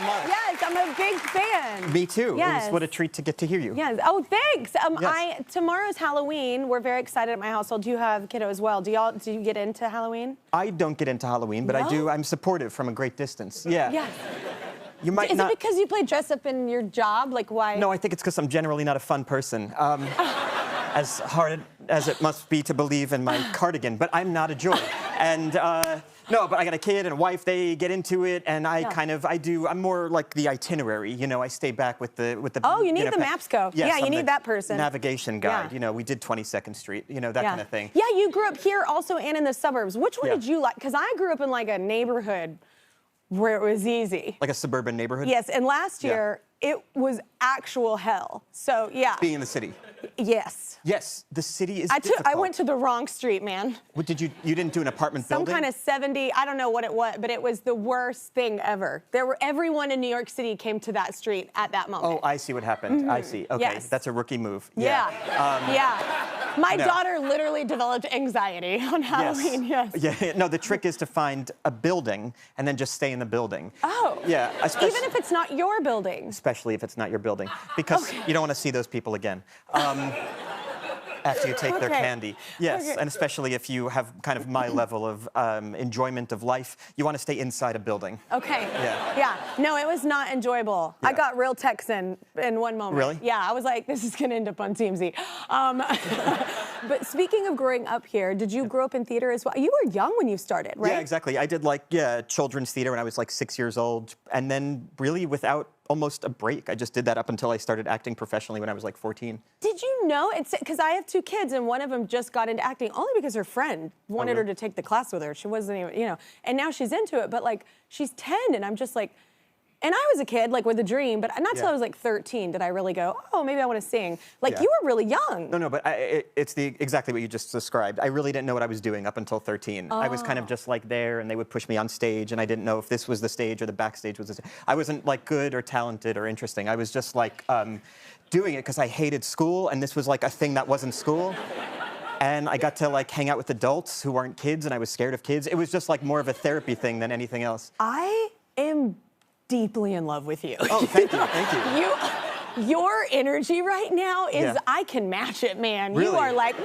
much. Yes, I'm a big fan. Me too. Yes. It was what a treat to get to hear you. Yes. Oh, thanks. Yes. Tomorrow's Halloween. We're very excited at my household. Do you have a kiddo as well? Do you get into Halloween? I don't get into Halloween, but No? I do. I'm supportive from a great distance. Yeah. Yes. You might Is not. it because you play dress up in your job? Like, why? No, I think it's because I'm generally not a fun person. As hard as it must be to believe in my cardigan, but I'm not a joy. And no, but I got a kid and a wife. They get into it, and I I'm more like the itinerary. You know, I stay back with the. Oh, you need the maps go. Yes, yeah, you I'm need the that person. Navigation guide. Yeah. You know, we did 22nd Street. You know, that kind of thing. Yeah, you grew up here also and in the suburbs. Which one Yeah. did you like? Because I grew up in like a neighborhood where it was easy. Like a suburban neighborhood. Yes, and last year it was actual hell. So yeah. Being in the city. Yes. Yes, the city is I difficult. went to the wrong street, man. What did you didn't do an apartment Some building? kind of 70, I don't know what it was, but it was the worst thing ever. Everyone in New York City came to that street at that moment. Oh, I see what happened. I see. Okay, Yes. that's a rookie move. Yeah. My no. daughter literally developed anxiety on Halloween, yes. Yeah, no, the trick is to find a building and then just stay in the building. Oh. Yeah. Even if it's not your building. Especially if it's not your building. Because you don't want to see those people again. After you take their candy. Yes, and especially if you have kind of my level of enjoyment of life, you want to stay inside a building. Okay. Yeah. Yeah. No, it was not enjoyable. Yeah. I got real Texan in one moment. Really? Yeah, I was like, this is going to end up on TMZ. But speaking of growing up here, did you grow up in theater as well? You were young when you started, right? Yeah, exactly. I did children's theater when I was like 6 years old, and then really without almost a break. I just did that up until I started acting professionally when I was like 14. Did you know? It's because I have 2 kids, and one of them just got into acting only because her friend wanted her to take the class with her. She wasn't even, you know, and now she's into it. But like, she's 10, and I'm just like, and I was a kid like with a dream, but not till I was like 13 did I really go, oh, maybe I want to sing. Like you were really young. No, but it's exactly what you just described. I really didn't know what I was doing up until 13. I was kind of just like there, and they would push me on stage, and I didn't know if this was the stage or the backstage was the stage. I wasn't like good or talented or interesting. I was just like doing it because I hated school, and this was like a thing that wasn't school. And I got to like hang out with adults who aren't kids, and I was scared of kids. It was just like more of a therapy thing than anything else. I am deeply in love with you. Oh, thank you, thank you. Your energy right now is, I can match it, man. Really? You are like,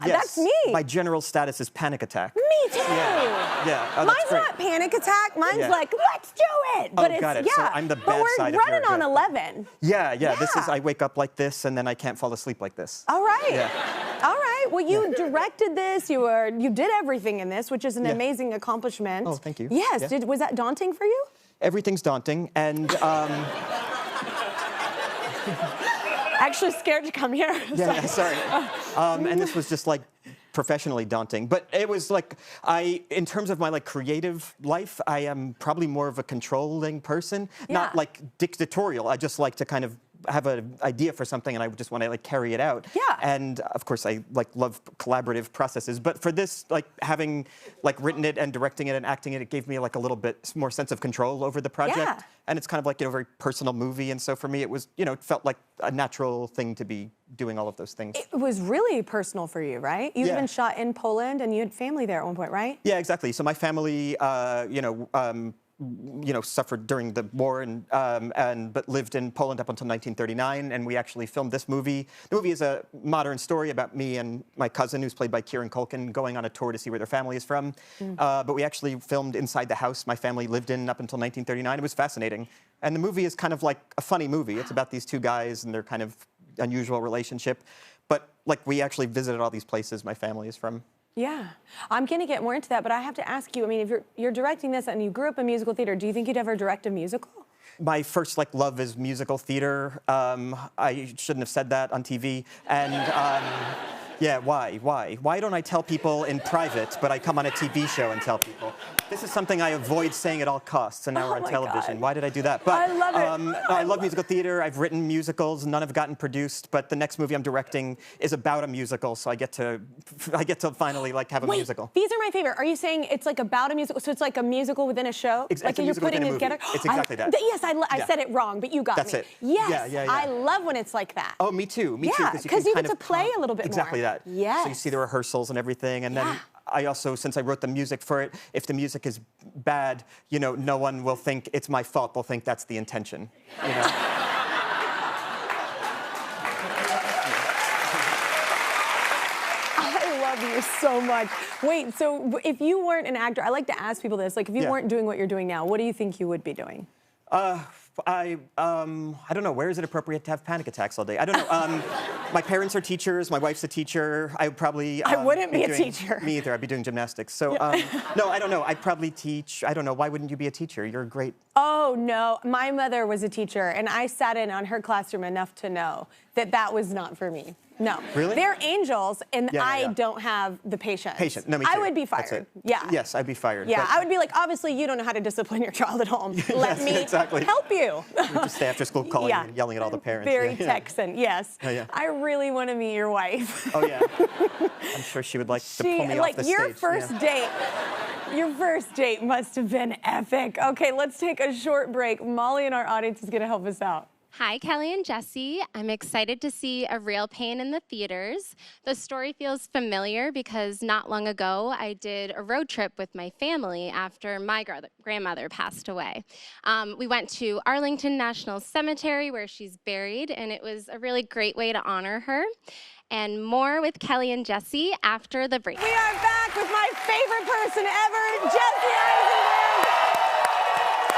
Yes. that's me. My general status is panic attack. Me too. Yeah. Oh, that's Mine's great. not panic attack. Mine's like, let's do it. But got it. So I'm the bad but side we're of your running on joke. 11. Yeah. This is, I wake up like this, and then I can't fall asleep like this. All right. Yeah. All right. Well, you directed this. You did everything in this, which is an amazing accomplishment. Oh, thank you. Yes. Yeah. Was that daunting for you? Everything's daunting, and Actually scared to come here. sorry. And this was just like professionally daunting, but it was like in terms of my like creative life, I am probably more of a controlling person, not like dictatorial. I just like to kind of have an idea for something, and I just want to like carry it out. Yeah. And of course, I like love collaborative processes. But for this, like having like written it and directing it and acting it, it gave me like a little bit more sense of control over the project. Yeah. And it's kind of like a very personal movie, and so for me, it was it felt like a natural thing to be doing all of those things. It was really personal for you, right? You even shot in Poland, and you had family there at one point, right? Yeah, exactly. So my family, suffered during the war but lived in Poland up until 1939, and we actually filmed this movie. The movie is a modern story about me and my cousin, who's played by Kieran Culkin, going on a tour to see where their family is from. But we actually filmed inside the house my family lived in up until 1939. It was fascinating. And the movie is kind of like a funny movie. It's about these 2 guys and their kind of unusual relationship. But like we actually visited all these places my family is from. Yeah, I'm going to get more into that, but I have to ask you, I mean, if you're directing this and you grew up in musical theater, do you think you'd ever direct a musical? My first like love is musical theater. I shouldn't have said that on TV. And yeah, why? Why don't I tell people in private, but I come on a TV show and tell people? This is something I avoid saying at all costs, and now we're on television. God. Why did I do that? But I love it. I love musical theater. I've written musicals. None have gotten produced, but the next movie I'm directing is about a musical, so I get to finally like have a musical. These are my favorite. Are you saying it's like about a musical? So it's like a musical within a show? Like you're putting it together? It's exactly that. Yes, I said it wrong, but you got me. That's it. Yes, Yeah. I love when it's like that. Oh, me too. Me too. Yeah, because you kind get to of play a little bit more. Exactly that. Yes. So you see the rehearsals and everything, and then I also, since I wrote the music for it, if the music is bad, you know, no one will think it's my fault. They'll think that's the intention, you know? I love you so much. Wait, so if you weren't an actor, I like to ask people this, like if you weren't doing what you're doing now, what do you think you would be doing? I don't know. Where is it appropriate to have panic attacks all day? I don't know. My parents are teachers. My wife's a teacher. I would probably. I wouldn't be a teacher. Me either. I'd be doing gymnastics. So no, I don't know. I'd probably teach. I don't know. Why wouldn't you be a teacher? You're great. Oh no, my mother was a teacher, and I sat in on her classroom enough to know that that was not for me. No. Really? They're angels, and I don't have the patience. No, me too. I would be That's fired. it. Yeah. Yes, I'd be fired. Yeah, but I would be like, obviously, you don't know how to discipline your child at home. Let Yes, me exactly. help you. We just stay after school calling and yelling at all the parents. Very Texan, yes. Yeah. I really want to meet your wife. Oh yeah. I'm sure she would like to pull me off the stage. Your first date. Your first date must have been epic. Okay, let's take a short break. Molly in our audience is going to help us out. Hi, Kelly and Jesse. I'm excited to see A Real Pain in the theaters. The story feels familiar because not long ago I did a road trip with my family after my grandmother passed away. We went to Arlington National Cemetery where she's buried, and it was a really great way to honor her. And more with Kelly and Jesse after the break. We are back with my favorite person ever, Jesse Eisenberg.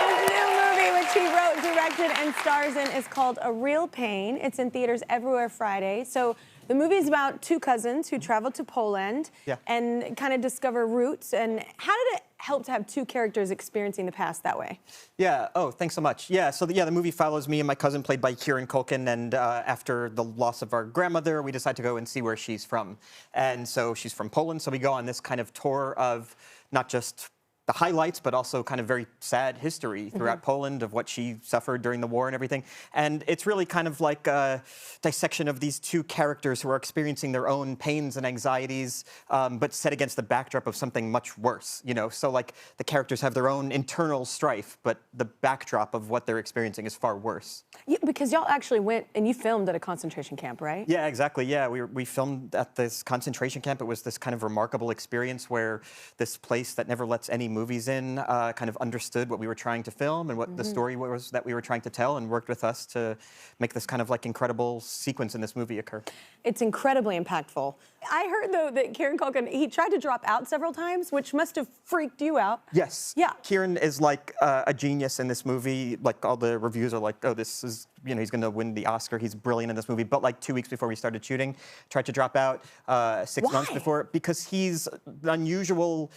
His new movie, which he wrote, directed, and stars in, is called A Real Pain. It's in theaters everywhere Friday. So the movie is about two cousins who travel to Poland and kind of discover roots. And how did it help to have two characters experiencing the past that way? Yeah, oh, thanks so much. Yeah, so the movie follows me and my cousin, played by Kieran Culkin, and after the loss of our grandmother, we decide to go and see where she's from. And so she's from Poland, so we go on this kind of tour of not just the highlights, but also kind of very sad history throughout Poland of what she suffered during the war and everything. And it's really kind of like a dissection of these two characters who are experiencing their own pains and anxieties, but set against the backdrop of something much worse, you know? So like the characters have their own internal strife, but the backdrop of what they're experiencing is far worse. Yeah, because y'all actually went and you filmed at a concentration camp, right? Yeah, exactly. Yeah, we filmed at this concentration camp. It was this kind of remarkable experience where this place that never lets any movies in kind of understood what we were trying to film and what the story was that we were trying to tell, and worked with us to make this kind of like incredible sequence in this movie occur. It's incredibly impactful. I heard, though, that Kieran Culkin, he tried to drop out several times, which must have freaked you out. Yes. Yeah. Kieran is like a genius in this movie. Like all the reviews are like, oh, this is, you know, he's going to win the Oscar. He's brilliant in this movie. But like 2 weeks before we started shooting, tried to drop out 6 months before, because he's unusual.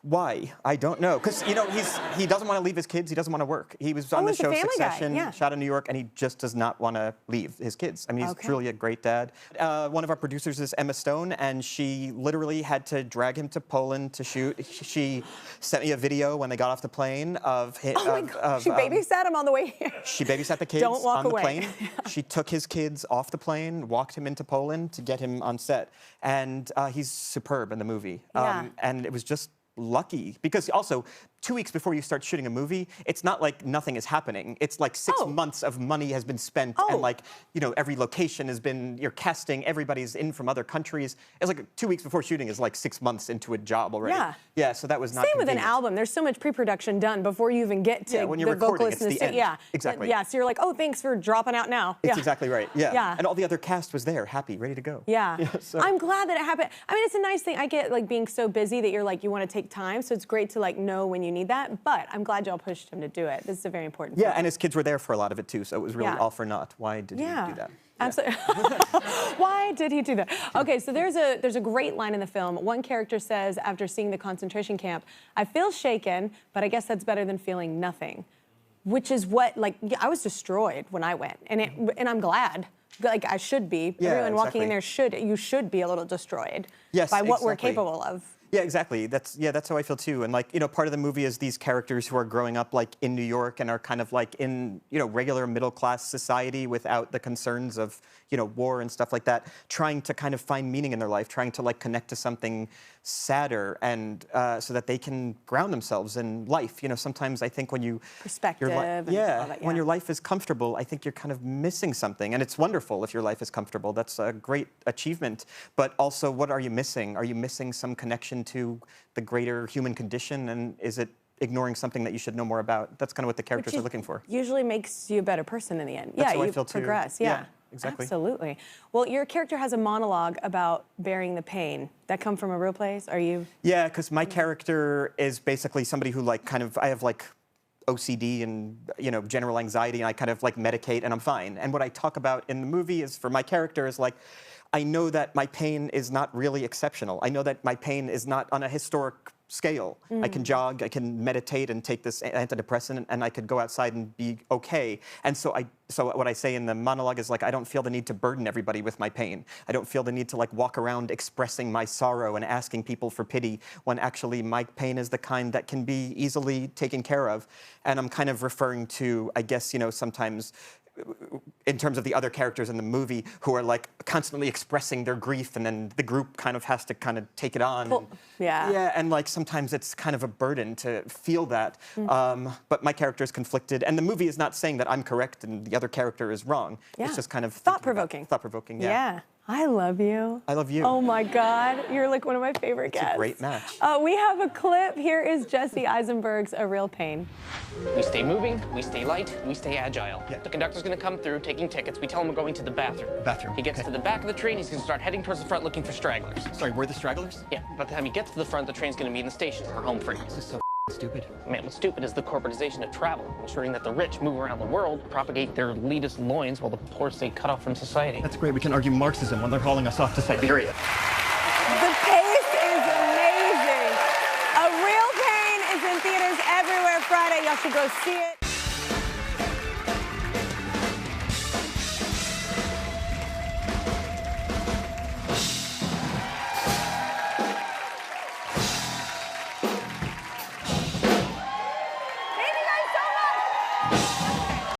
Why? I don't know. Because, you know, he doesn't want to leave his kids. He doesn't want to work. He was on the show Succession, shot in New York, and he just does not want to leave his kids. I mean, he's truly a great dad. One of our producers is Emma Stone, and she literally had to drag him to Poland to shoot. She sent me a video when they got off the plane of him. Oh my God. She babysat him on the way here. She babysat the kids on the plane. Yeah. She took his kids off the plane, walked him into Poland to get him on set. And he's superb in the movie. And it was just lucky, because also 2 weeks before you start shooting a movie, it's not like nothing is happening. It's like 6 months of money has been spent, and like, you know, every location has been, you're casting, everybody's in from other countries. It's like 2 weeks before shooting is like 6 months into a job already. Yeah, so that was not Same with an album. There's so much pre-production done before you even get to when you're the recording, vocalist it's the end. Yeah, exactly. Yeah, so you're like, oh, thanks for dropping out now. It's exactly right. Yeah. And all the other cast was there, happy, ready to go. So. I'm glad that it happened. I mean, it's a nice thing. I get like being so busy that you're like, you want to take time, so it's great to like know when you need that. But I'm glad y'all pushed him to do it. This is a very important thing. And his kids were there for a lot of it too, so it was really all for naught. Why did he do that? Absolutely. Why did he do that? Okay, so there's a great line in the film. One character says, after seeing the concentration camp, I feel shaken, but I guess that's better than feeling nothing. Which is what, like, I was destroyed when I went, and I'm glad. Like, I should be. Everyone walking in there should be a little destroyed by what we're capable of. Yeah, exactly. That's how I feel too. And like, you know, part of the movie is these characters who are growing up like in New York and are kind of like in, you know, regular middle class society without the concerns of, you know, war and stuff like that, trying to kind of find meaning in their life, trying to like connect to something sadder, and so that they can ground themselves in life. You know, sometimes I think when you perspective, and all that, when your life is comfortable, I think you're kind of missing something. And it's wonderful if your life is comfortable. That's a great achievement. But also, what are you missing? Are you missing some connection to the greater human condition? And is it ignoring something that you should know more about? That's kind of what the characters are looking for. Usually makes you a better person in the end. That's yeah, how you I feel progress. Too. Yeah. Exactly. Absolutely. Well, your character has a monologue about bearing the pain. That come from a real place? Are you? Yeah, because my character is basically somebody who like kind of, I have like OCD and, you know, general anxiety, and I kind of like medicate and I'm fine. And what I talk about in the movie is, for my character, is like, I know that my pain is not really exceptional. I know that my pain is not on a historic scale. I can jog, I can meditate and take this antidepressant, and I could go outside and be okay. And so what I say in the monologue is like, I don't feel the need to burden everybody with my pain. I don't feel the need to like walk around expressing my sorrow and asking people for pity, when actually my pain is the kind that can be easily taken care of. And I'm kind of referring to, I guess, you know, sometimes in terms of the other characters in the movie who are like constantly expressing their grief, and then the group kind of has to kind of take it on. Well, yeah, and like sometimes it's kind of a burden to feel that. But my character is conflicted, and the movie is not saying that I'm correct and the other character is wrong. Yeah. It's just kind of thought-provoking. Thought-provoking, Yeah. I love you. I love you. Oh my God, you're like one of my favorite guests. It's a great match. We have a clip. Here is Jesse Eisenberg's A Real Pain. We stay moving, we stay light, we stay agile. Yeah. The conductor's gonna come through taking tickets. We tell him we're going to the bathroom. He gets to the back of the train, he's gonna start heading towards the front looking for stragglers. Sorry, we're the stragglers? Yeah, by the time he gets to the front, the train's gonna be in the station. We're home free. This is so stupid. Man, what's stupid is the corporatization of travel, ensuring that the rich move around the world, propagate their elitist loins while the poor stay cut off from society. That's great. We can argue Marxism when they're hauling us off to Siberia. The pace is amazing. A Real Pain is in theaters everywhere Friday. Y'all should go see it.